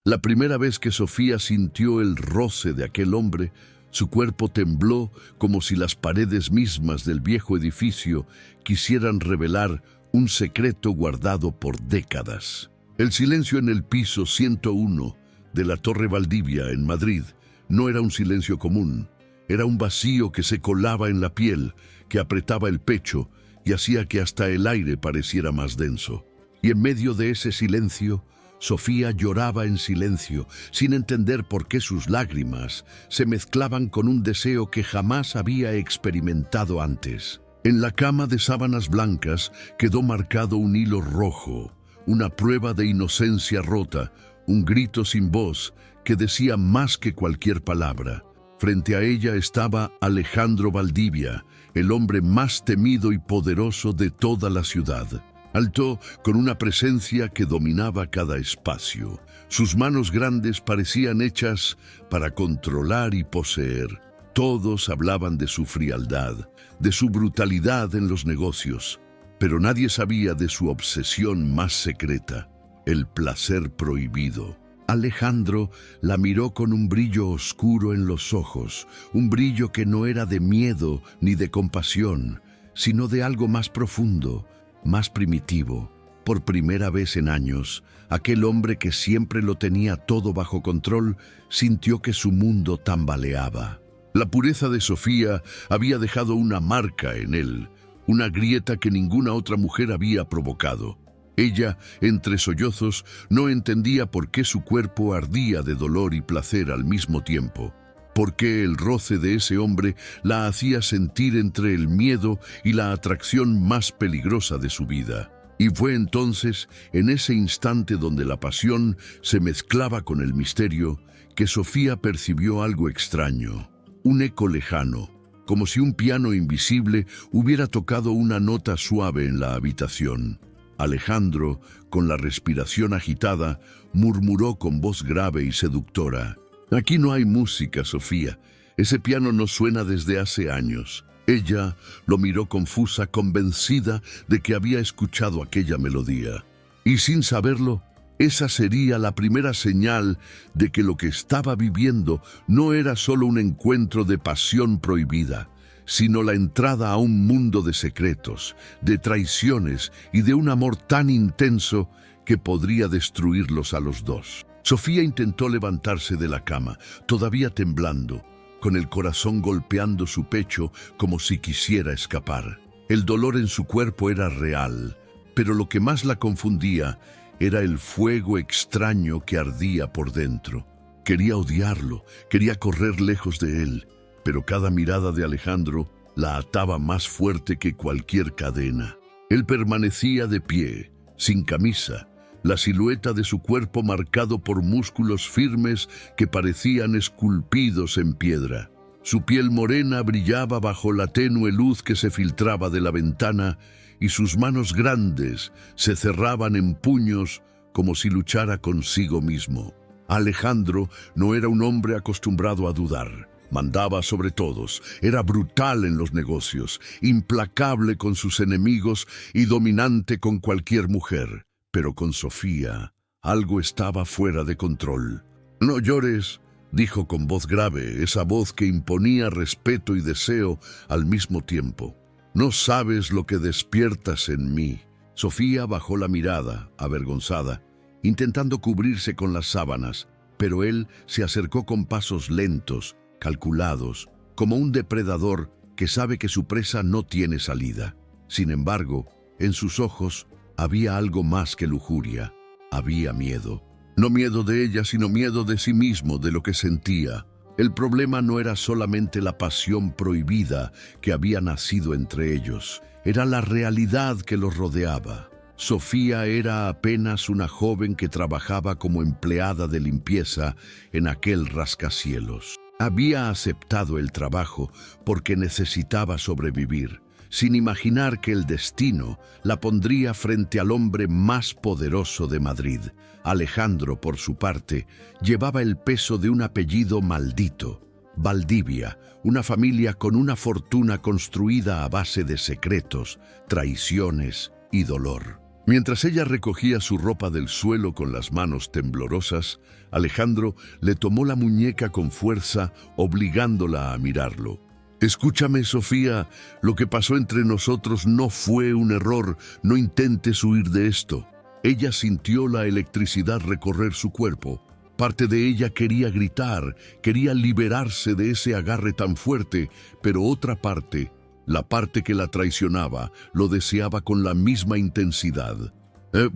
La primera vez que Sofía sintió el roce de aquel hombre, su cuerpo tembló como si las paredes mismas del viejo edificio quisieran revelar un secreto guardado por décadas. El silencio en el piso 101 de la Torre Valdivia en Madrid no era un silencio común. Era un vacío que se colaba en la piel, que apretaba el pecho y hacía que hasta el aire pareciera más denso. Y en medio de ese silencio, Sofía lloraba en silencio, sin entender por qué sus lágrimas se mezclaban con un deseo que jamás había experimentado antes. En la cama de sábanas blancas quedó marcado un hilo rojo, una prueba de inocencia rota, un grito sin voz que decía más que cualquier palabra. Frente a ella estaba Alejandro Valdivia, el hombre más temido y poderoso de toda la ciudad. Alto, con una presencia que dominaba cada espacio. Sus manos grandes parecían hechas para controlar y poseer. Todos hablaban de su frialdad, de su brutalidad en los negocios, pero nadie sabía de su obsesión más secreta, el placer prohibido. Alejandro la miró con un brillo oscuro en los ojos, un brillo que no era de miedo ni de compasión, sino de algo más profundo, más primitivo. Por primera vez en años, aquel hombre que siempre lo tenía todo bajo control sintió que su mundo tambaleaba. La pureza de Sofía había dejado una marca en él, una grieta que ninguna otra mujer había provocado. Ella, entre sollozos, no entendía por qué su cuerpo ardía de dolor y placer al mismo tiempo. Por qué el roce de ese hombre la hacía sentir entre el miedo y la atracción más peligrosa de su vida. Y fue entonces, en ese instante donde la pasión se mezclaba con el misterio, que Sofía percibió algo extraño, un eco lejano, como si un piano invisible hubiera tocado una nota suave en la habitación. Alejandro, con la respiración agitada, murmuró con voz grave y seductora: «Aquí no hay música, Sofía. Ese piano no suena desde hace años». Ella lo miró confusa, convencida de que había escuchado aquella melodía. Y sin saberlo, esa sería la primera señal de que lo que estaba viviendo no era solo un encuentro de pasión prohibida, sino la entrada a un mundo de secretos, de traiciones y de un amor tan intenso que podría destruirlos a los dos. Sofía intentó levantarse de la cama, todavía temblando, con el corazón golpeando su pecho como si quisiera escapar. El dolor en su cuerpo era real, pero lo que más la confundía era el fuego extraño que ardía por dentro. Quería odiarlo, quería correr lejos de él, pero cada mirada de Alejandro la ataba más fuerte que cualquier cadena. Él permanecía de pie, sin camisa, la silueta de su cuerpo marcado por músculos firmes que parecían esculpidos en piedra. Su piel morena brillaba bajo la tenue luz que se filtraba de la ventana y sus manos grandes se cerraban en puños como si luchara consigo mismo. Alejandro no era un hombre acostumbrado a dudar. Mandaba sobre todos, era brutal en los negocios, implacable con sus enemigos y dominante con cualquier mujer. Pero con Sofía algo estaba fuera de control. «No llores», dijo con voz grave, esa voz que imponía respeto y deseo al mismo tiempo. «No sabes lo que despiertas en mí». Sofía bajó la mirada, avergonzada, intentando cubrirse con las sábanas, pero él se acercó con pasos lentos, calculados, como un depredador que sabe que su presa no tiene salida. Sin embargo, en sus ojos había algo más que lujuria, había miedo. No miedo de ella, sino miedo de sí mismo, de lo que sentía. El problema no era solamente la pasión prohibida que había nacido entre ellos, era la realidad que los rodeaba. Sofía era apenas una joven que trabajaba como empleada de limpieza en aquel rascacielos. Había aceptado el trabajo porque necesitaba sobrevivir, sin imaginar que el destino la pondría frente al hombre más poderoso de Madrid. Alejandro, por su parte, llevaba el peso de un apellido maldito: Valdivia, una familia con una fortuna construida a base de secretos, traiciones y dolor. Mientras ella recogía su ropa del suelo con las manos temblorosas, Alejandro le tomó la muñeca con fuerza, obligándola a mirarlo. «Escúchame, Sofía, lo que pasó entre nosotros no fue un error, no intentes huir de esto». Ella sintió la electricidad recorrer su cuerpo. Parte de ella quería gritar, quería liberarse de ese agarre tan fuerte, pero otra parte, la parte que la traicionaba, lo deseaba con la misma intensidad.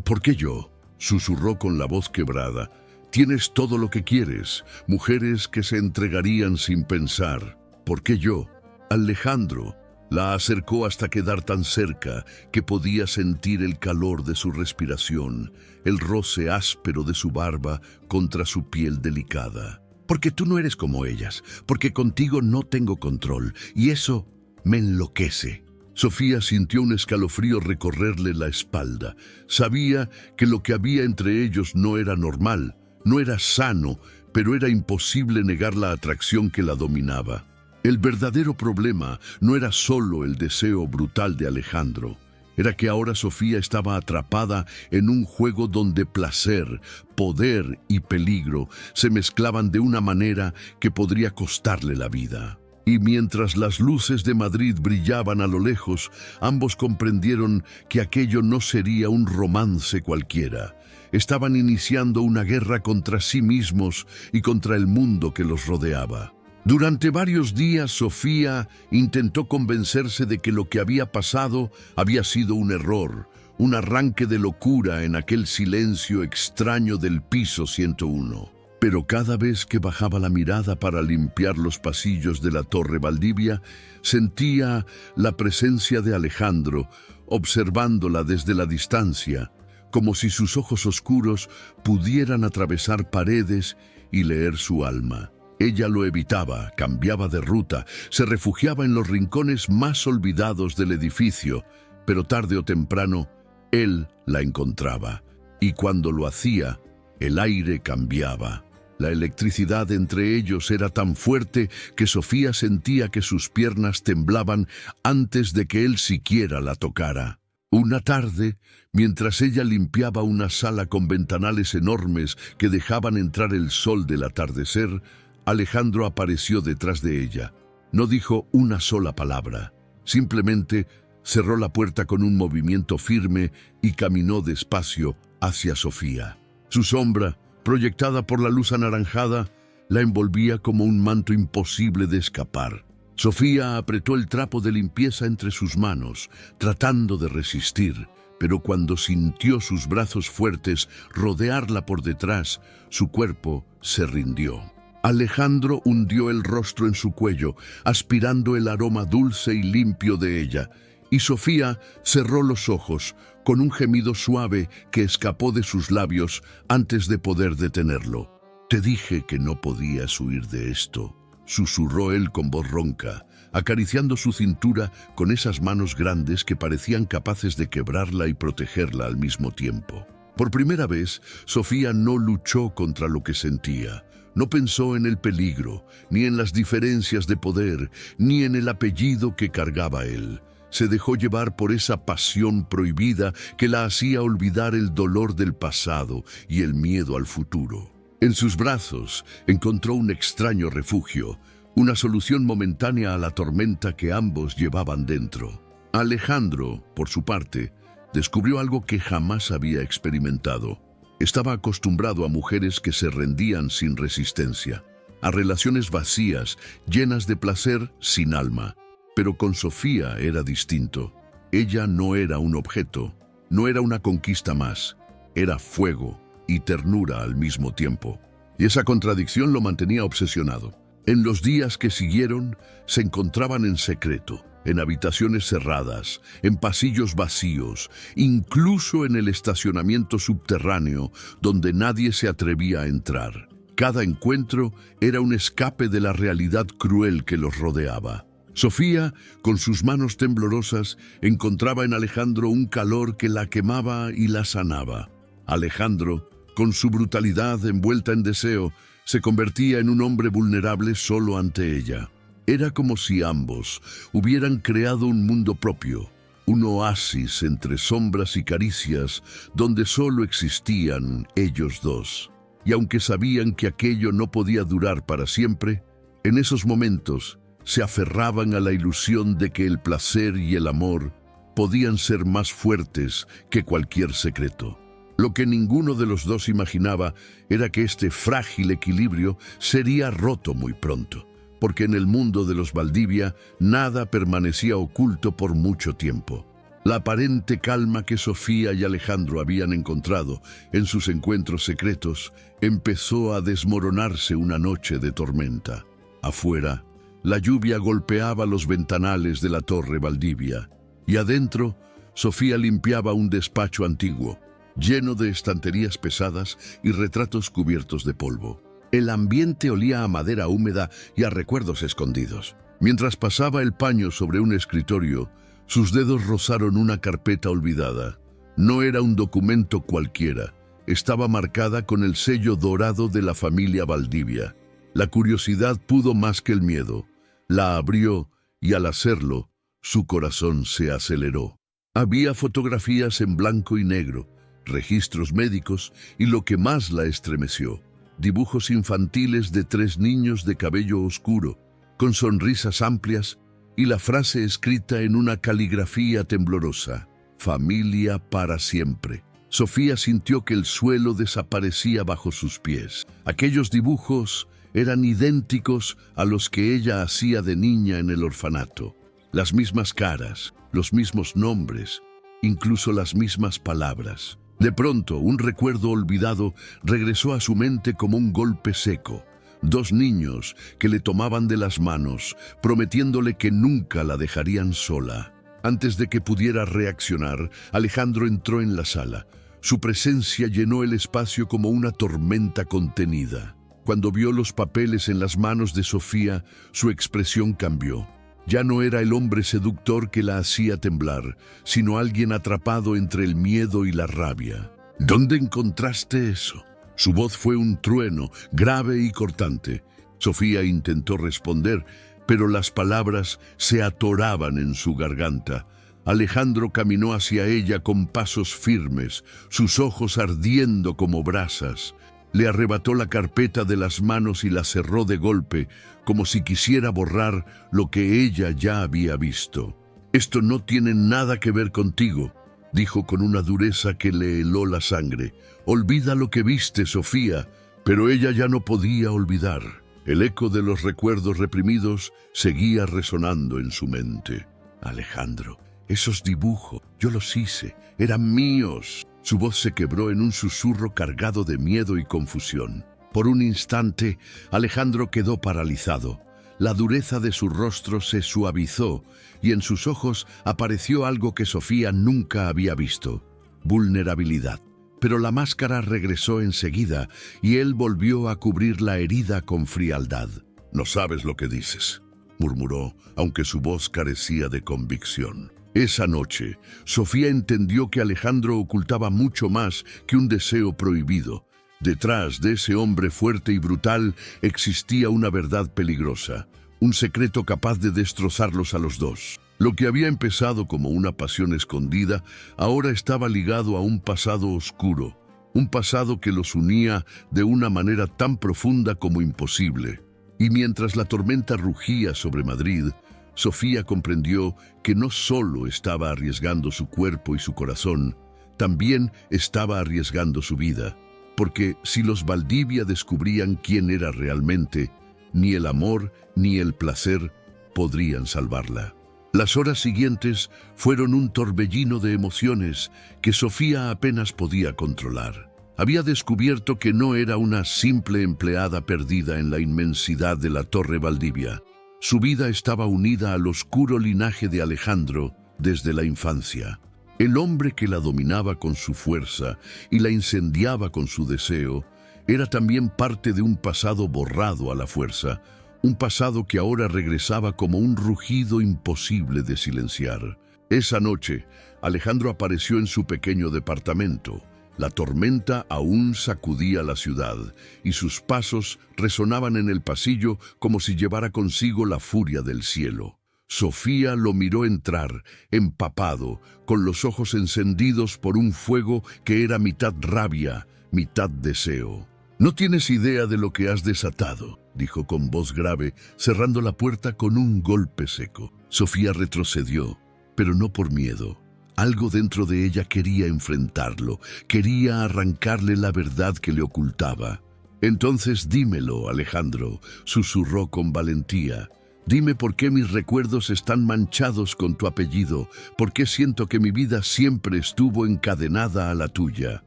¿Por qué yo?», susurró con la voz quebrada. «Tienes todo lo que quieres, mujeres que se entregarían sin pensar. ¿Por qué yo?». Alejandro la acercó hasta quedar tan cerca que podía sentir el calor de su respiración, el roce áspero de su barba contra su piel delicada. «Porque tú no eres como ellas, porque contigo no tengo control, y eso me enloquece». Sofía sintió un escalofrío recorrerle la espalda. Sabía que lo que había entre ellos no era normal, no era sano, pero era imposible negar la atracción que la dominaba. El verdadero problema no era solo el deseo brutal de Alejandro, era que ahora Sofía estaba atrapada en un juego donde placer, poder y peligro se mezclaban de una manera que podría costarle la vida. Y mientras las luces de Madrid brillaban a lo lejos, ambos comprendieron que aquello no sería un romance cualquiera. Estaban iniciando una guerra contra sí mismos y contra el mundo que los rodeaba. Durante varios días, Sofía intentó convencerse de que lo que había pasado había sido un error, un arranque de locura en aquel silencio extraño del piso 101. Pero cada vez que bajaba la mirada para limpiar los pasillos de la Torre Valdivia, sentía la presencia de Alejandro, observándola desde la distancia, como si sus ojos oscuros pudieran atravesar paredes y leer su alma. Ella lo evitaba, cambiaba de ruta, se refugiaba en los rincones más olvidados del edificio, pero tarde o temprano, él la encontraba. Y cuando lo hacía, el aire cambiaba. La electricidad entre ellos era tan fuerte que Sofía sentía que sus piernas temblaban antes de que él siquiera la tocara. Una tarde, mientras ella limpiaba una sala con ventanales enormes que dejaban entrar el sol del atardecer, Alejandro apareció detrás de ella. No dijo una sola palabra. Simplemente cerró la puerta con un movimiento firme y caminó despacio hacia Sofía. Su sombra, proyectada por la luz anaranjada, la envolvía como un manto imposible de escapar. Sofía apretó el trapo de limpieza entre sus manos, tratando de resistir, pero cuando sintió sus brazos fuertes rodearla por detrás, su cuerpo se rindió. Alejandro hundió el rostro en su cuello, aspirando el aroma dulce y limpio de ella, y Sofía cerró los ojos con un gemido suave que escapó de sus labios antes de poder detenerlo. «Te dije que no podías huir de esto», susurró él con voz ronca, acariciando su cintura con esas manos grandes que parecían capaces de quebrarla y protegerla al mismo tiempo. Por primera vez, Sofía no luchó contra lo que sentía. No pensó en el peligro, ni en las diferencias de poder, ni en el apellido que cargaba él. Se dejó llevar por esa pasión prohibida que la hacía olvidar el dolor del pasado y el miedo al futuro. En sus brazos encontró un extraño refugio, una solución momentánea a la tormenta que ambos llevaban dentro. Alejandro, por su parte, descubrió algo que jamás había experimentado. Estaba acostumbrado a mujeres que se rendían sin resistencia, a relaciones vacías, llenas de placer sin alma. Pero con Sofía era distinto. Ella no era un objeto, no era una conquista más, era fuego y ternura al mismo tiempo. Y esa contradicción lo mantenía obsesionado. En los días que siguieron, se encontraban en secreto, en habitaciones cerradas, en pasillos vacíos, incluso en el estacionamiento subterráneo donde nadie se atrevía a entrar. Cada encuentro era un escape de la realidad cruel que los rodeaba. Sofía, con sus manos temblorosas, encontraba en Alejandro un calor que la quemaba y la sanaba. Alejandro, con su brutalidad envuelta en deseo, se convertía en un hombre vulnerable solo ante ella. Era como si ambos hubieran creado un mundo propio, un oasis entre sombras y caricias donde solo existían ellos dos. Y aunque sabían que aquello no podía durar para siempre, en esos momentos se aferraban a la ilusión de que el placer y el amor podían ser más fuertes que cualquier secreto. Lo que ninguno de los dos imaginaba era que este frágil equilibrio sería roto muy pronto, porque en el mundo de los Valdivia nada permanecía oculto por mucho tiempo. La aparente calma que Sofía y Alejandro habían encontrado en sus encuentros secretos empezó a desmoronarse una noche de tormenta. Afuera, la lluvia golpeaba los ventanales de la Torre Valdivia, y adentro, Sofía limpiaba un despacho antiguo, lleno de estanterías pesadas y retratos cubiertos de polvo. El ambiente olía a madera húmeda y a recuerdos escondidos. Mientras pasaba el paño sobre un escritorio, sus dedos rozaron una carpeta olvidada. No era un documento cualquiera. Estaba marcada con el sello dorado de la familia Valdivia. La curiosidad pudo más que el miedo. La abrió y al hacerlo, su corazón se aceleró. Había fotografías en blanco y negro, registros médicos y lo que más la estremeció, dibujos infantiles de 3 niños de cabello oscuro, con sonrisas amplias y la frase escrita en una caligrafía temblorosa: familia para siempre. Sofía sintió que el suelo desaparecía bajo sus pies. Aquellos dibujos eran idénticos a los que ella hacía de niña en el orfanato. Las mismas caras, los mismos nombres, incluso las mismas palabras. De pronto, un recuerdo olvidado regresó a su mente como un golpe seco. 2 niños que le tomaban de las manos, prometiéndole que nunca la dejarían sola. Antes de que pudiera reaccionar, Alejandro entró en la sala. Su presencia llenó el espacio como una tormenta contenida. Cuando vio los papeles en las manos de Sofía, su expresión cambió. Ya no era el hombre seductor que la hacía temblar, sino alguien atrapado entre el miedo y la rabia. ¿Dónde encontraste eso? Su voz fue un trueno, grave y cortante. Sofía intentó responder, pero las palabras se atoraban en su garganta. Alejandro caminó hacia ella con pasos firmes, sus ojos ardiendo como brasas. Le arrebató la carpeta de las manos y la cerró de golpe, como si quisiera borrar lo que ella ya había visto. «Esto no tiene nada que ver contigo», dijo con una dureza que le heló la sangre. «Olvida lo que viste, Sofía». Pero ella ya no podía olvidar. El eco de los recuerdos reprimidos seguía resonando en su mente. «Alejandro, esos dibujos, yo los hice, eran míos». Su voz se quebró en un susurro cargado de miedo y confusión. Por un instante, Alejandro quedó paralizado. La dureza de su rostro se suavizó y en sus ojos apareció algo que Sofía nunca había visto: vulnerabilidad. Pero la máscara regresó enseguida y él volvió a cubrir la herida con frialdad. «No sabes lo que dices», murmuró, aunque su voz carecía de convicción. Esa noche, Sofía entendió que Alejandro ocultaba mucho más que un deseo prohibido. Detrás de ese hombre fuerte y brutal existía una verdad peligrosa, un secreto capaz de destrozarlos a los dos. Lo que había empezado como una pasión escondida, ahora estaba ligado a un pasado oscuro, un pasado que los unía de una manera tan profunda como imposible. Y mientras la tormenta rugía sobre Madrid, Sofía comprendió que no solo estaba arriesgando su cuerpo y su corazón, también estaba arriesgando su vida, porque si los Valdivia descubrían quién era realmente, ni el amor ni el placer podrían salvarla. Las horas siguientes fueron un torbellino de emociones que Sofía apenas podía controlar. Había descubierto que no era una simple empleada perdida en la inmensidad de la Torre Valdivia. Su vida estaba unida al oscuro linaje de Alejandro desde la infancia. El hombre que la dominaba con su fuerza y la incendiaba con su deseo era también parte de un pasado borrado a la fuerza, un pasado que ahora regresaba como un rugido imposible de silenciar. Esa noche, Alejandro apareció en su pequeño departamento. La tormenta aún sacudía la ciudad y sus pasos resonaban en el pasillo como si llevara consigo la furia del cielo. Sofía lo miró entrar, empapado, con los ojos encendidos por un fuego que era mitad rabia, mitad deseo. «No tienes idea de lo que has desatado», dijo con voz grave, cerrando la puerta con un golpe seco. Sofía retrocedió, pero no por miedo. Algo dentro de ella quería enfrentarlo, quería arrancarle la verdad que le ocultaba. «Entonces dímelo, Alejandro», susurró con valentía. «Dime por qué mis recuerdos están manchados con tu apellido, por qué siento que mi vida siempre estuvo encadenada a la tuya».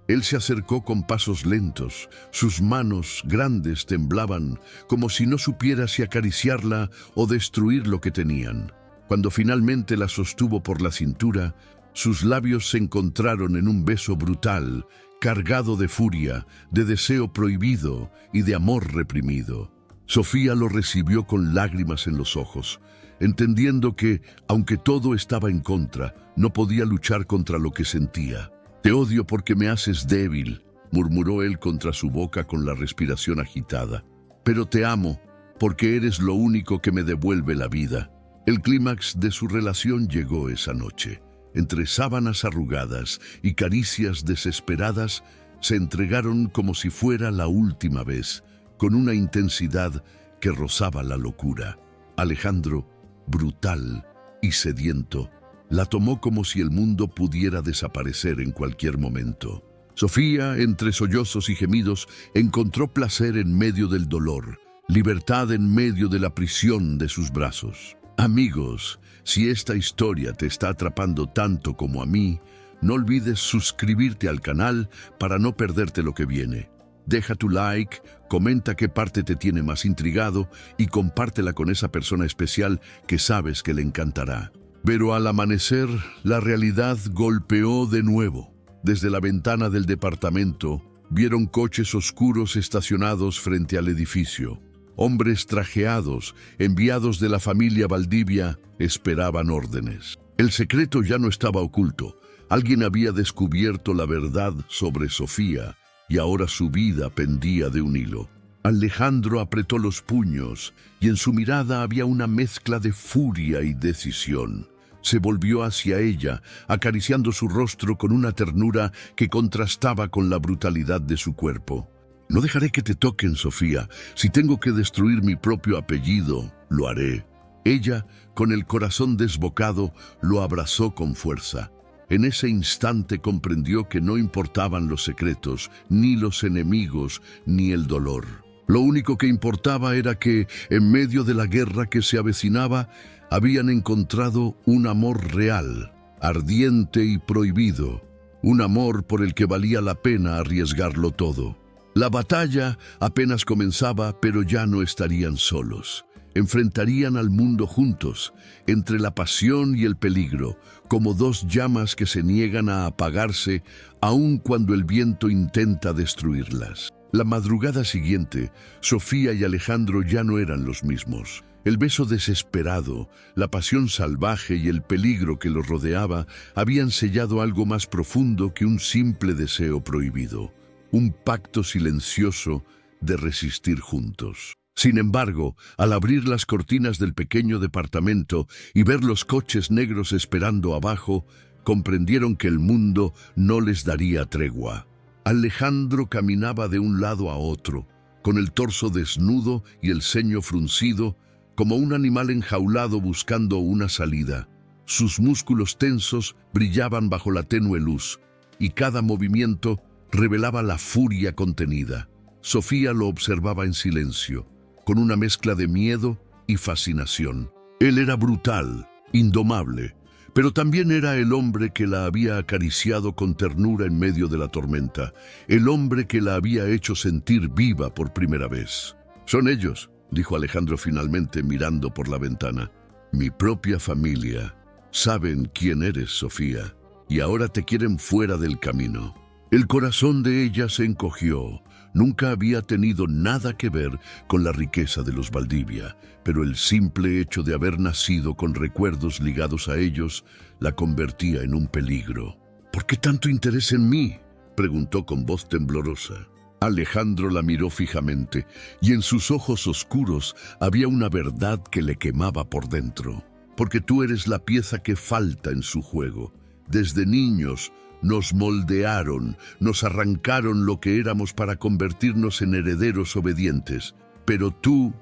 Él se acercó con pasos lentos, sus manos grandes temblaban, como si no supiera si acariciarla o destruir lo que tenían. Cuando finalmente la sostuvo por la cintura, sus labios se encontraron en un beso brutal, cargado de furia, de deseo prohibido y de amor reprimido. Sofía lo recibió con lágrimas en los ojos, entendiendo que, aunque todo estaba en contra, no podía luchar contra lo que sentía. «Te odio porque me haces débil», murmuró él contra su boca con la respiración agitada. «Pero te amo porque eres lo único que me devuelve la vida». El clímax de su relación llegó esa noche. Entre sábanas arrugadas y caricias desesperadas, se entregaron como si fuera la última vez, con una intensidad que rozaba la locura. Alejandro, brutal y sediento, la tomó como si el mundo pudiera desaparecer en cualquier momento. Sofía, entre sollozos y gemidos, encontró placer en medio del dolor, libertad en medio de la prisión de sus brazos. Amigos, si esta historia te está atrapando tanto como a mí, no olvides suscribirte al canal para no perderte lo que viene. Deja tu like, comenta qué parte te tiene más intrigado y compártela con esa persona especial que sabes que le encantará. Pero al amanecer, la realidad golpeó de nuevo. Desde la ventana del departamento, vieron coches oscuros estacionados frente al edificio. Hombres trajeados, enviados de la familia Valdivia, esperaban órdenes. El secreto ya no estaba oculto. Alguien había descubierto la verdad sobre Sofía y ahora su vida pendía de un hilo. Alejandro apretó los puños y en su mirada había una mezcla de furia y decisión. Se volvió hacia ella, acariciando su rostro con una ternura que contrastaba con la brutalidad de su cuerpo. «No dejaré que te toquen, Sofía. Si tengo que destruir mi propio apellido, lo haré». Ella, con el corazón desbocado, lo abrazó con fuerza. En ese instante comprendió que no importaban los secretos, ni los enemigos, ni el dolor. Lo único que importaba era que, en medio de la guerra que se avecinaba, habían encontrado un amor real, ardiente y prohibido, un amor por el que valía la pena arriesgarlo todo. La batalla apenas comenzaba, pero ya no estarían solos. Enfrentarían al mundo juntos, entre la pasión y el peligro, como dos llamas que se niegan a apagarse, aun cuando el viento intenta destruirlas. La madrugada siguiente, Sofía y Alejandro ya no eran los mismos. El beso desesperado, la pasión salvaje y el peligro que los rodeaba habían sellado algo más profundo que un simple deseo prohibido, un pacto silencioso de resistir juntos. Sin embargo, al abrir las cortinas del pequeño departamento y ver los coches negros esperando abajo, comprendieron que el mundo no les daría tregua. Alejandro caminaba de un lado a otro, con el torso desnudo y el ceño fruncido, como un animal enjaulado buscando una salida. Sus músculos tensos brillaban bajo la tenue luz, y cada movimiento revelaba la furia contenida. Sofía lo observaba en silencio, con una mezcla de miedo y fascinación. Él era brutal, indomable, pero también era el hombre que la había acariciado con ternura en medio de la tormenta, el hombre que la había hecho sentir viva por primera vez. «Son ellos», dijo Alejandro finalmente mirando por la ventana. «Mi propia familia. Saben quién eres, Sofía, y ahora te quieren fuera del camino». El corazón de ella se encogió. Nunca había tenido nada que ver con la riqueza de los Valdivia, pero el simple hecho de haber nacido con recuerdos ligados a ellos la convertía en un peligro. «¿Por qué tanto interés en mí?», preguntó con voz temblorosa. Alejandro la miró fijamente, y en sus ojos oscuros había una verdad que le quemaba por dentro. porque tú eres la pieza que falta en su juego. Desde niños nos moldearon, nos arrancaron lo que éramos para convertirnos en herederos obedientes. Pero tú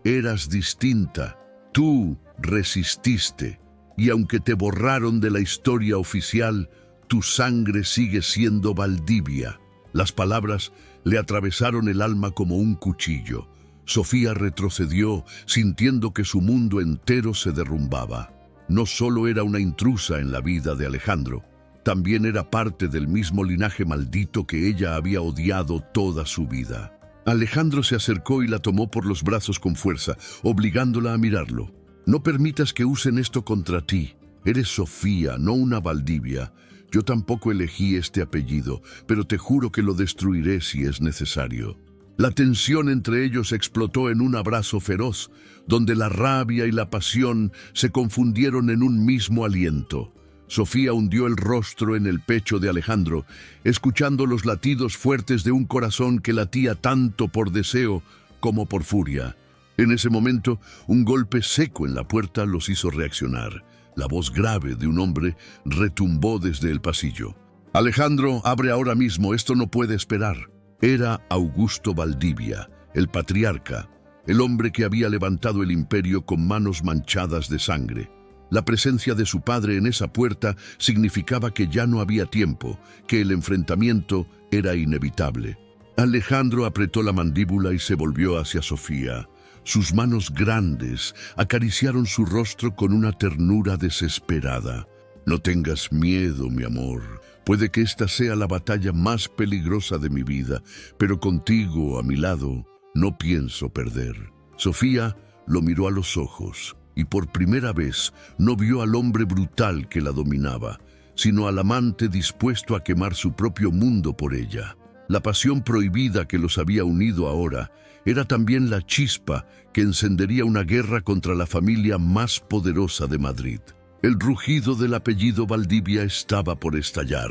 eras distinta, tú resististe. Y aunque te borraron de la historia oficial, tu sangre sigue siendo Valdivia. Las palabras le atravesaron el alma como un cuchillo. Sofía retrocedió, sintiendo que su mundo entero se derrumbaba. No solo era una intrusa en la vida de Alejandro, también era parte del mismo linaje maldito que ella había odiado toda su vida. Alejandro se acercó y la tomó por los brazos con fuerza, obligándola a mirarlo. No permitas que usen esto contra ti. Eres Sofía, no una Valdivia. Yo tampoco elegí este apellido, pero te juro que lo destruiré si es necesario. La tensión entre ellos explotó en un abrazo feroz, donde la rabia y la pasión se confundieron en un mismo aliento. Sofía hundió el rostro en el pecho de Alejandro, escuchando los latidos fuertes de un corazón que latía tanto por deseo como por furia. En ese momento, un golpe seco en la puerta los hizo reaccionar. La voz grave de un hombre retumbó desde el pasillo. «Alejandro, abre ahora mismo, esto no puede esperar». Era Augusto Valdivia, el patriarca, el hombre que había levantado el imperio con manos manchadas de sangre. La presencia de su padre en esa puerta significaba que ya no había tiempo, que el enfrentamiento era inevitable. Alejandro apretó la mandíbula y se volvió hacia Sofía. Sus manos grandes acariciaron su rostro con una ternura desesperada. «No tengas miedo, mi amor. Puede que esta sea la batalla más peligrosa de mi vida, pero contigo a mi lado no pienso perder». Sofía lo miró a los ojos y por primera vez no vio al hombre brutal que la dominaba, sino al amante dispuesto a quemar su propio mundo por ella. La pasión prohibida que los había unido ahora era también la chispa que encendería una guerra contra la familia más poderosa de Madrid. El rugido del apellido Valdivia estaba por estallar,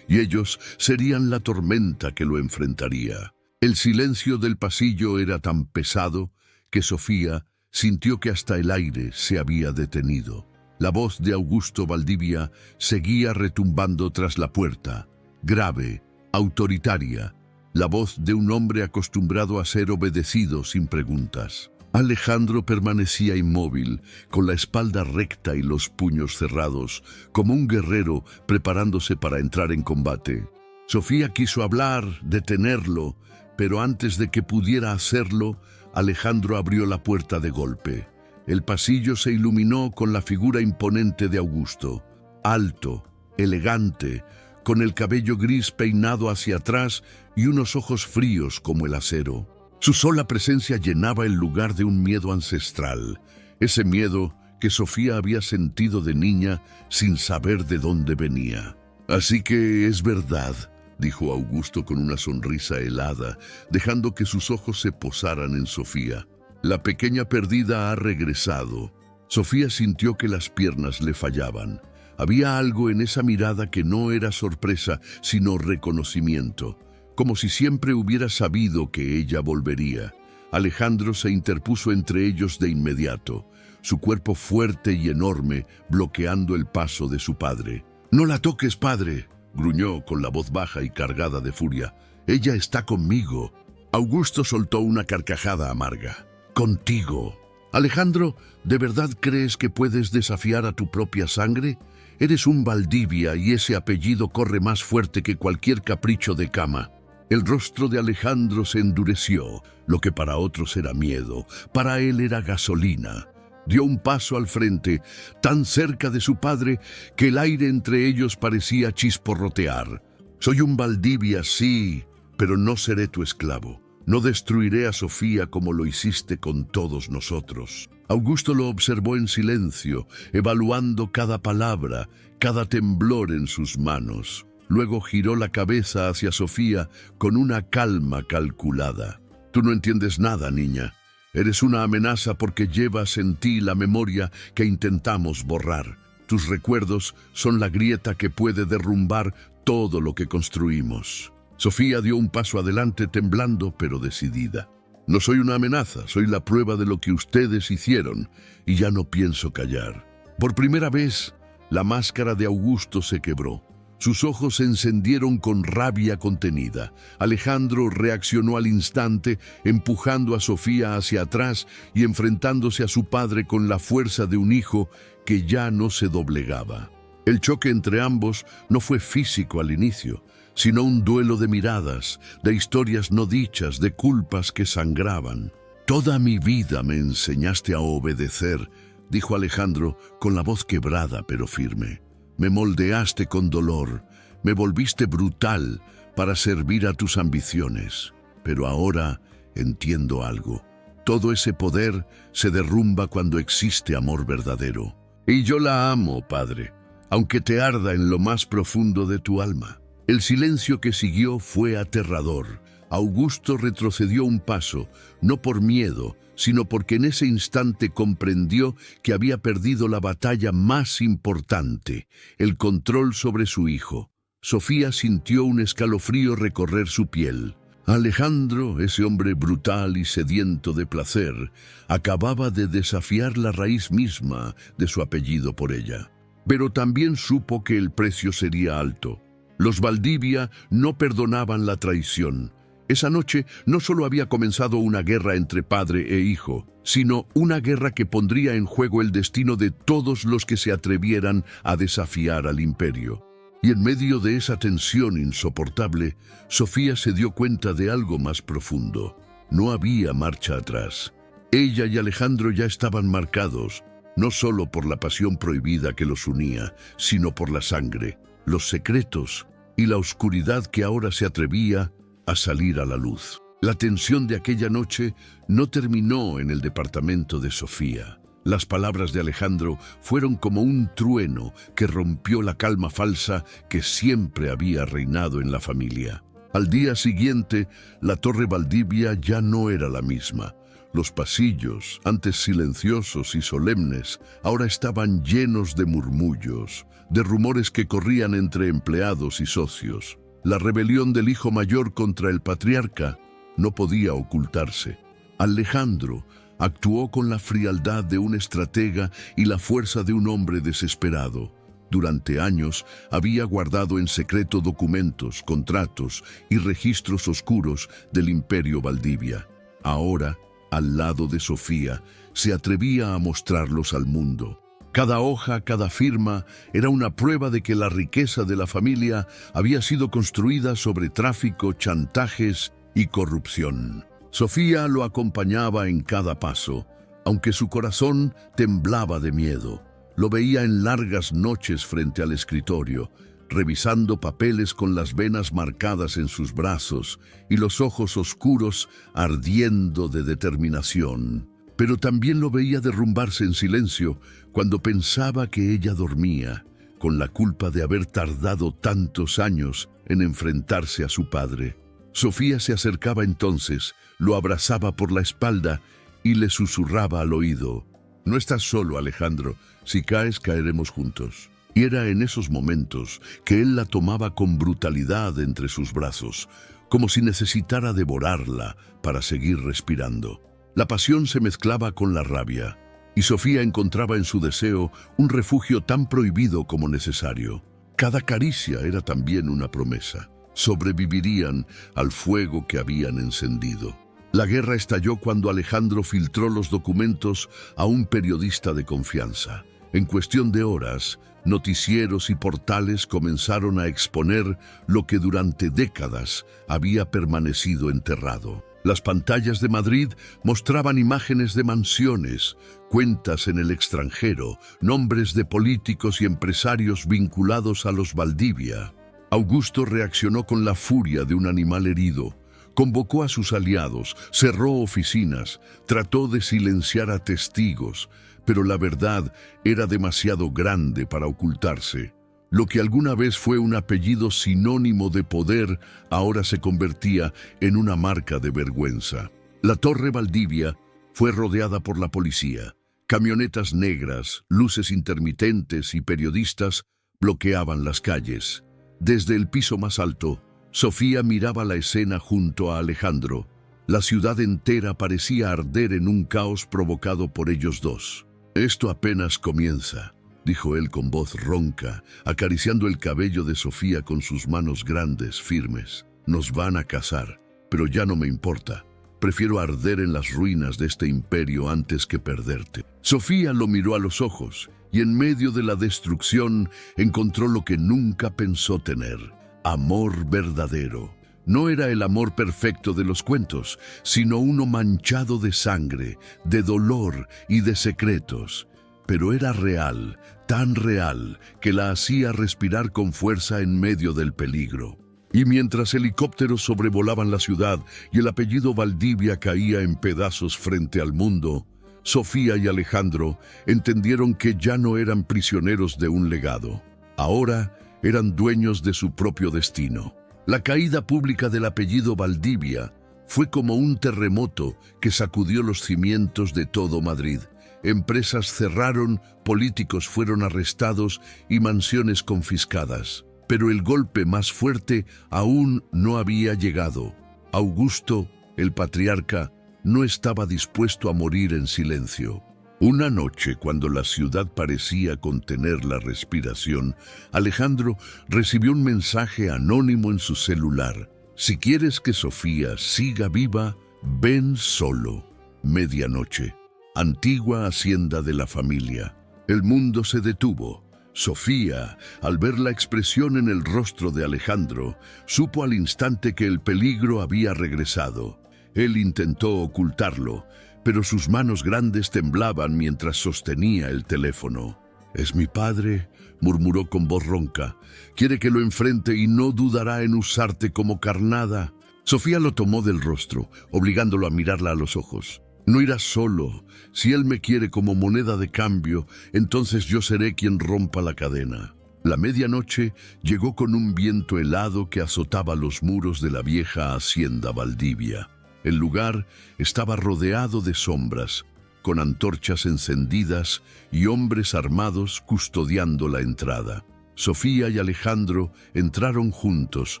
y ellos serían la tormenta que lo enfrentaría. El silencio del pasillo era tan pesado que Sofía sintió que hasta el aire se había detenido. La voz de Augusto Valdivia seguía retumbando tras la puerta, grave, autoritaria, la voz de un hombre acostumbrado a ser obedecido sin preguntas. Alejandro permanecía inmóvil, con la espalda recta y los puños cerrados, como un guerrero preparándose para entrar en combate. Sofía quiso hablar, detenerlo, pero antes de que pudiera hacerlo, Alejandro abrió la puerta de golpe. El pasillo se iluminó con la figura imponente de Augusto, alto, elegante, con el cabello gris peinado hacia atrás y unos ojos fríos como el acero. Su sola presencia llenaba el lugar de un miedo ancestral, ese miedo que Sofía había sentido de niña sin saber de dónde venía. «Así que es verdad», dijo Augusto con una sonrisa helada, dejando que sus ojos se posaran en Sofía. «La pequeña perdida ha regresado». Sofía sintió que las piernas le fallaban. Había algo en esa mirada que no era sorpresa, sino reconocimiento, como si siempre hubiera sabido que ella volvería. Alejandro se interpuso entre ellos de inmediato, su cuerpo fuerte y enorme bloqueando el paso de su padre. «No la toques, padre», gruñó con la voz baja y cargada de furia. «Ella está conmigo». Augusto soltó una carcajada amarga. «¿Contigo? Alejandro, ¿de verdad crees que puedes desafiar a tu propia sangre? Eres un Valdivia y ese apellido corre más fuerte que cualquier capricho de cama». El rostro de Alejandro se endureció. Lo que para otros era miedo, para él era gasolina. Dio un paso al frente, tan cerca de su padre que el aire entre ellos parecía chisporrotear. «Soy un Valdivia, sí, pero no seré tu esclavo. No destruiré a Sofía como lo hiciste con todos nosotros». Augusto lo observó en silencio, evaluando cada palabra, cada temblor en sus manos. Luego giró la cabeza hacia Sofía con una calma calculada. «Tú no entiendes nada, niña. Eres una amenaza porque llevas en ti la memoria que intentamos borrar. Tus recuerdos son la grieta que puede derrumbar todo lo que construimos». Sofía dio un paso adelante temblando pero decidida. No soy una amenaza, soy la prueba de lo que ustedes hicieron, y ya no pienso callar. Por primera vez, la máscara de Augusto se quebró. Sus ojos se encendieron con rabia contenida. Alejandro reaccionó al instante, empujando a Sofía hacia atrás y enfrentándose a su padre con la fuerza de un hijo que ya no se doblegaba. El choque entre ambos no fue físico al inicio, sino un duelo de miradas, de historias no dichas, de culpas que sangraban. «Toda mi vida me enseñaste a obedecer», dijo Alejandro con la voz quebrada pero firme. «Me moldeaste con dolor, me volviste brutal para servir a tus ambiciones. Pero ahora entiendo algo. Todo ese poder se derrumba cuando existe amor verdadero. Y yo la amo, padre, aunque te arda en lo más profundo de tu alma». El silencio que siguió fue aterrador. Augusto retrocedió un paso, no por miedo, sino porque en ese instante comprendió que había perdido la batalla más importante, el control sobre su hijo. Sofía sintió un escalofrío recorrer su piel. Alejandro, ese hombre brutal y sediento de placer, acababa de desafiar la raíz misma de su apellido por ella. Pero también supo que el precio sería alto. Los Valdivia no perdonaban la traición. Esa noche no solo había comenzado una guerra entre padre e hijo, sino una guerra que pondría en juego el destino de todos los que se atrevieran a desafiar al imperio. Y en medio de esa tensión insoportable, Sofía se dio cuenta de algo más profundo. No había marcha atrás. Ella y Alejandro ya estaban marcados, no solo por la pasión prohibida que los unía, sino por la sangre, los secretos y la oscuridad que ahora se atrevía a salir a la luz. La tensión de aquella noche no terminó en el departamento de Sofía. Las palabras de Alejandro fueron como un trueno que rompió la calma falsa que siempre había reinado en la familia. Al día siguiente, la Torre Valdivia ya no era la misma. Los pasillos, antes silenciosos y solemnes, ahora estaban llenos de murmullos, de rumores que corrían entre empleados y socios. La rebelión del hijo mayor contra el patriarca no podía ocultarse. Alejandro actuó con la frialdad de un estratega y la fuerza de un hombre desesperado. Durante años había guardado en secreto documentos, contratos y registros oscuros del Imperio Valdivia. Ahora, al lado de Sofía, se atrevía a mostrarlos al mundo. Cada hoja, cada firma, era una prueba de que la riqueza de la familia había sido construida sobre tráfico, chantajes y corrupción. Sofía lo acompañaba en cada paso, aunque su corazón temblaba de miedo. Lo veía en largas noches frente al escritorio, revisando papeles con las venas marcadas en sus brazos y los ojos oscuros ardiendo de determinación. Pero también lo veía derrumbarse en silencio cuando pensaba que ella dormía, con la culpa de haber tardado tantos años en enfrentarse a su padre. Sofía se acercaba entonces, lo abrazaba por la espalda y le susurraba al oído: «No estás solo, Alejandro, si caes, caeremos juntos». Y era en esos momentos que él la tomaba con brutalidad entre sus brazos, como si necesitara devorarla para seguir respirando. La pasión se mezclaba con la rabia, y Sofía encontraba en su deseo un refugio tan prohibido como necesario. Cada caricia era también una promesa. Sobrevivirían al fuego que habían encendido. La guerra estalló cuando Alejandro filtró los documentos a un periodista de confianza. En cuestión de horas, noticieros y portales comenzaron a exponer lo que durante décadas había permanecido enterrado. Las pantallas de Madrid mostraban imágenes de mansiones, cuentas en el extranjero, nombres de políticos y empresarios vinculados a los Valdivia. Augusto reaccionó con la furia de un animal herido. Convocó a sus aliados, cerró oficinas, trató de silenciar a testigos, pero la verdad era demasiado grande para ocultarse. Lo que alguna vez fue un apellido sinónimo de poder, ahora se convertía en una marca de vergüenza. La Torre Valdivia fue rodeada por la policía. Camionetas negras, luces intermitentes y periodistas bloqueaban las calles. Desde el piso más alto, Sofía miraba la escena junto a Alejandro. La ciudad entera parecía arder en un caos provocado por ellos dos. «Esto apenas comienza», dijo él con voz ronca, acariciando el cabello de Sofía con sus manos grandes, firmes. «Nos van a cazar, pero ya no me importa. Prefiero arder en las ruinas de este imperio antes que perderte». Sofía lo miró a los ojos y en medio de la destrucción encontró lo que nunca pensó tener: amor verdadero. No era el amor perfecto de los cuentos, sino uno manchado de sangre, de dolor y de secretos. Pero era real, tan real, que la hacía respirar con fuerza en medio del peligro. Y mientras helicópteros sobrevolaban la ciudad y el apellido Valdivia caía en pedazos frente al mundo, Sofía y Alejandro entendieron que ya no eran prisioneros de un legado. Ahora eran dueños de su propio destino. La caída pública del apellido Valdivia fue como un terremoto que sacudió los cimientos de todo Madrid. Empresas cerraron, políticos fueron arrestados y mansiones confiscadas. Pero el golpe más fuerte aún no había llegado. Augusto, el patriarca, no estaba dispuesto a morir en silencio. Una noche, cuando la ciudad parecía contener la respiración, Alejandro recibió un mensaje anónimo en su celular. «Si quieres que Sofía siga viva, ven solo. Medianoche. Antigua hacienda de la familia». El mundo se detuvo. Sofía, al ver la expresión en el rostro de Alejandro, supo al instante que el peligro había regresado. Él intentó ocultarlo, pero sus manos grandes temblaban mientras sostenía el teléfono. «Es mi padre», murmuró con voz ronca. «Quiere que lo enfrente y no dudará en usarte como carnada». Sofía lo tomó del rostro, obligándolo a mirarla a los ojos. «No irás solo. Si él me quiere como moneda de cambio, entonces yo seré quien rompa la cadena». La medianoche llegó con un viento helado que azotaba los muros de la vieja hacienda Valdivia. El lugar estaba rodeado de sombras, con antorchas encendidas y hombres armados custodiando la entrada. Sofía y Alejandro entraron juntos,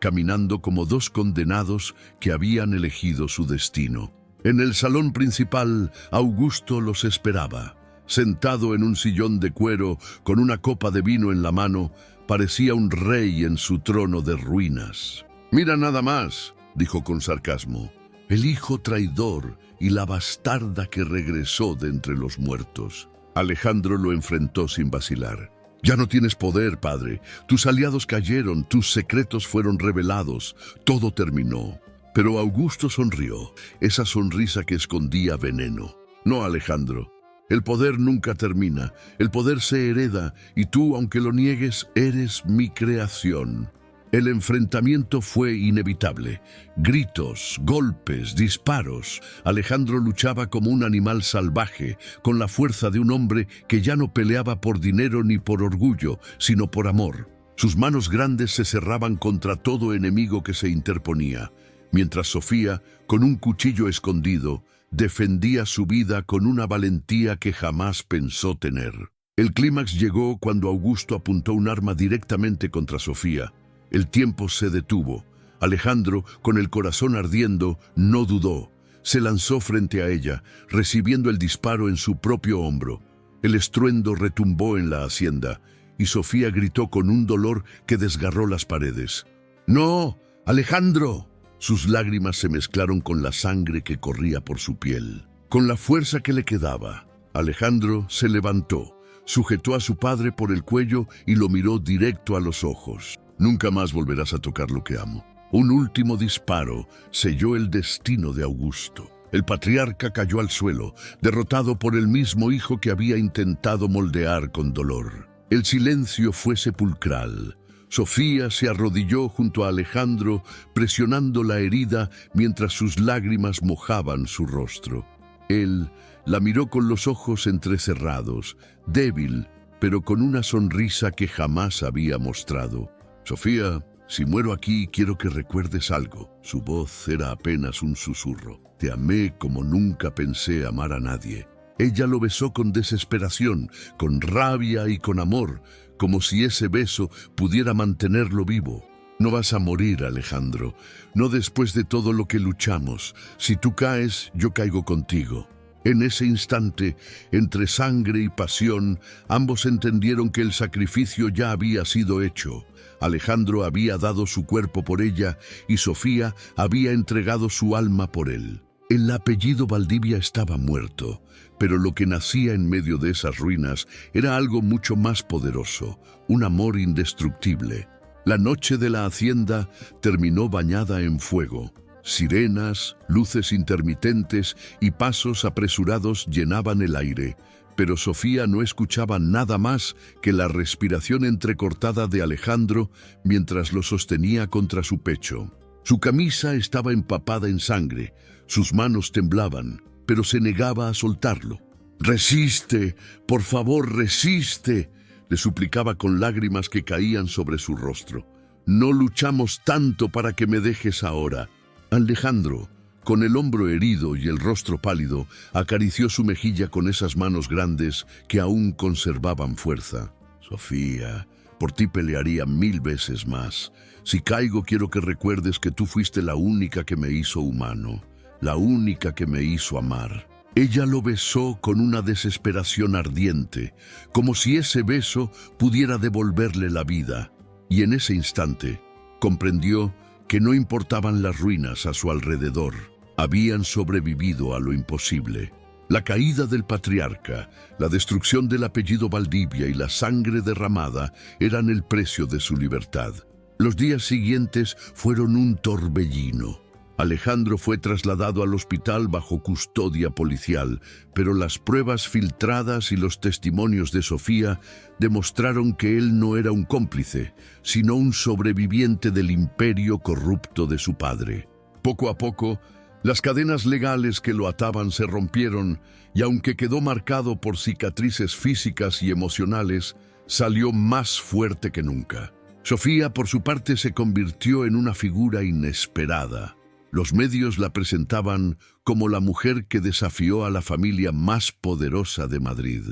caminando como dos condenados que habían elegido su destino. En el salón principal, Augusto los esperaba. Sentado en un sillón de cuero, con una copa de vino en la mano, parecía un rey en su trono de ruinas. «Mira nada más», dijo con sarcasmo, «el hijo traidor y la bastarda que regresó de entre los muertos». Alejandro lo enfrentó sin vacilar. «Ya no tienes poder, padre. Tus aliados cayeron, tus secretos fueron revelados, todo terminó». Pero Augusto sonrió, esa sonrisa que escondía veneno. «No, Alejandro. El poder nunca termina, el poder se hereda, y tú, aunque lo niegues, eres mi creación». El enfrentamiento fue inevitable. Gritos, golpes, disparos. Alejandro luchaba como un animal salvaje, con la fuerza de un hombre que ya no peleaba por dinero ni por orgullo, sino por amor. Sus manos grandes se cerraban contra todo enemigo que se interponía, mientras Sofía, con un cuchillo escondido, defendía su vida con una valentía que jamás pensó tener. El clímax llegó cuando Augusto apuntó un arma directamente contra Sofía. El tiempo se detuvo. Alejandro, con el corazón ardiendo, no dudó. Se lanzó frente a ella, recibiendo el disparo en su propio hombro. El estruendo retumbó en la hacienda, y Sofía gritó con un dolor que desgarró las paredes. «¡No, Alejandro!». Sus lágrimas se mezclaron con la sangre que corría por su piel. Con la fuerza que le quedaba, Alejandro se levantó, sujetó a su padre por el cuello y lo miró directo a los ojos. «Nunca más volverás a tocar lo que amo». Un último disparo selló el destino de Augusto. El patriarca cayó al suelo, derrotado por el mismo hijo que había intentado moldear con dolor. El silencio fue sepulcral. Sofía se arrodilló junto a Alejandro, presionando la herida mientras sus lágrimas mojaban su rostro. Él la miró con los ojos entrecerrados, débil, pero con una sonrisa que jamás había mostrado. «Sofía, si muero aquí, quiero que recuerdes algo». Su voz era apenas un susurro. «Te amé como nunca pensé amar a nadie». Ella lo besó con desesperación, con rabia y con amor, como si ese beso pudiera mantenerlo vivo. No vas a morir, Alejandro, no después de todo lo que luchamos. Si tú caes, yo caigo contigo. En ese instante, entre sangre y pasión, ambos entendieron que el sacrificio ya había sido hecho. Alejandro había dado su cuerpo por ella y Sofía había entregado su alma por él. El apellido Valdivia estaba muerto, pero lo que nacía en medio de esas ruinas era algo mucho más poderoso, un amor indestructible. La noche de la hacienda terminó bañada en fuego. Sirenas, luces intermitentes y pasos apresurados llenaban el aire, pero Sofía no escuchaba nada más que la respiración entrecortada de Alejandro mientras lo sostenía contra su pecho. Su camisa estaba empapada en sangre, sus manos temblaban, pero se negaba a soltarlo. «Resiste, por favor, resiste», le suplicaba con lágrimas que caían sobre su rostro. «No luchamos tanto para que me dejes ahora». Alejandro, con el hombro herido y el rostro pálido, acarició su mejilla con esas manos grandes que aún conservaban fuerza. «Sofía, por ti pelearía 1000 veces más. Si caigo, quiero que recuerdes que tú fuiste la única que me hizo humano, la única que me hizo amar». Ella lo besó con una desesperación ardiente, como si ese beso pudiera devolverle la vida. Y en ese instante comprendió que no importaban las ruinas a su alrededor, habían sobrevivido a lo imposible. La caída del patriarca, la destrucción del apellido Valdivia y la sangre derramada eran el precio de su libertad. Los días siguientes fueron un torbellino. Alejandro fue trasladado al hospital bajo custodia policial, pero las pruebas filtradas y los testimonios de Sofía demostraron que él no era un cómplice, sino un sobreviviente del imperio corrupto de su padre. Poco a poco, las cadenas legales que lo ataban se rompieron y aunque quedó marcado por cicatrices físicas y emocionales, salió más fuerte que nunca. Sofía, por su parte, se convirtió en una figura inesperada. Los medios la presentaban como la mujer que desafió a la familia más poderosa de Madrid.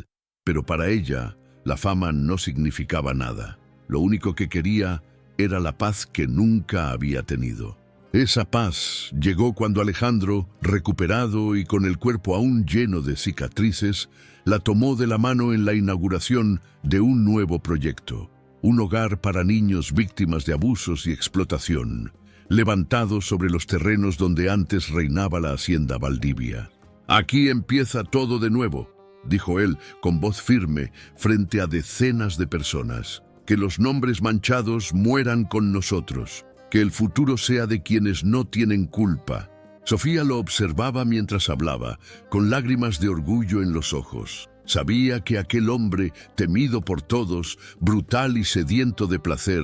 Pero para ella, la fama no significaba nada. Lo único que quería era la paz que nunca había tenido. Esa paz llegó cuando Alejandro, recuperado y con el cuerpo aún lleno de cicatrices, la tomó de la mano en la inauguración de un nuevo proyecto. Un hogar para niños víctimas de abusos y explotación, levantado sobre los terrenos donde antes reinaba la hacienda Valdivia. «Aquí empieza todo de nuevo», dijo él con voz firme frente a decenas de personas. «Que los nombres manchados mueran con nosotros, que el futuro sea de quienes no tienen culpa». Sofía lo observaba mientras hablaba, con lágrimas de orgullo en los ojos. Sabía que aquel hombre, temido por todos, brutal y sediento de placer,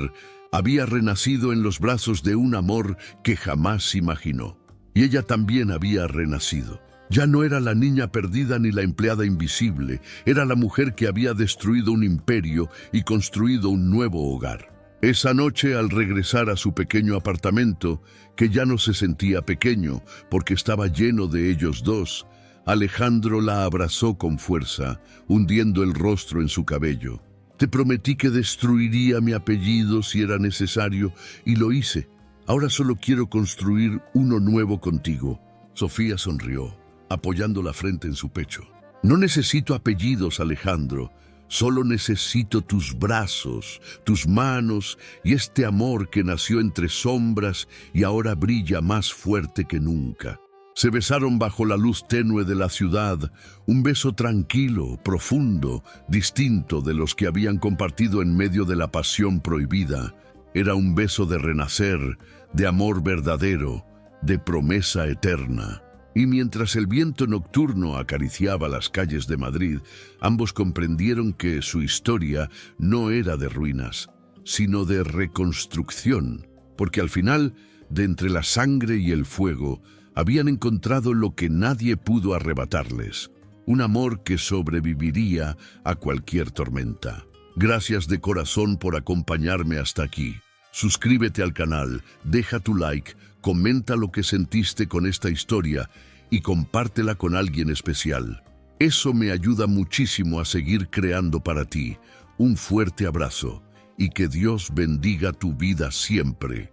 había renacido en los brazos de un amor que jamás imaginó. Y ella también había renacido. Ya no era la niña perdida ni la empleada invisible, era la mujer que había destruido un imperio y construido un nuevo hogar. Esa noche, al regresar a su pequeño apartamento, que ya no se sentía pequeño porque estaba lleno de ellos dos, Alejandro la abrazó con fuerza, hundiendo el rostro en su cabello. «Te prometí que destruiría mi apellido si era necesario, y lo hice. Ahora solo quiero construir uno nuevo contigo». Sofía sonrió, apoyando la frente en su pecho. «No necesito apellidos, Alejandro. Solo necesito tus brazos, tus manos y este amor que nació entre sombras y ahora brilla más fuerte que nunca». Se besaron bajo la luz tenue de la ciudad, un beso tranquilo, profundo, distinto de los que habían compartido en medio de la pasión prohibida. Era un beso de renacer, de amor verdadero, de promesa eterna. Y mientras el viento nocturno acariciaba las calles de Madrid, ambos comprendieron que su historia no era de ruinas, sino de reconstrucción, porque al final, de entre la sangre y el fuego, habían encontrado lo que nadie pudo arrebatarles, un amor que sobreviviría a cualquier tormenta. Gracias de corazón por acompañarme hasta aquí. Suscríbete al canal, deja tu like, comenta lo que sentiste con esta historia y compártela con alguien especial. Eso me ayuda muchísimo a seguir creando para ti. Un fuerte abrazo y que Dios bendiga tu vida siempre.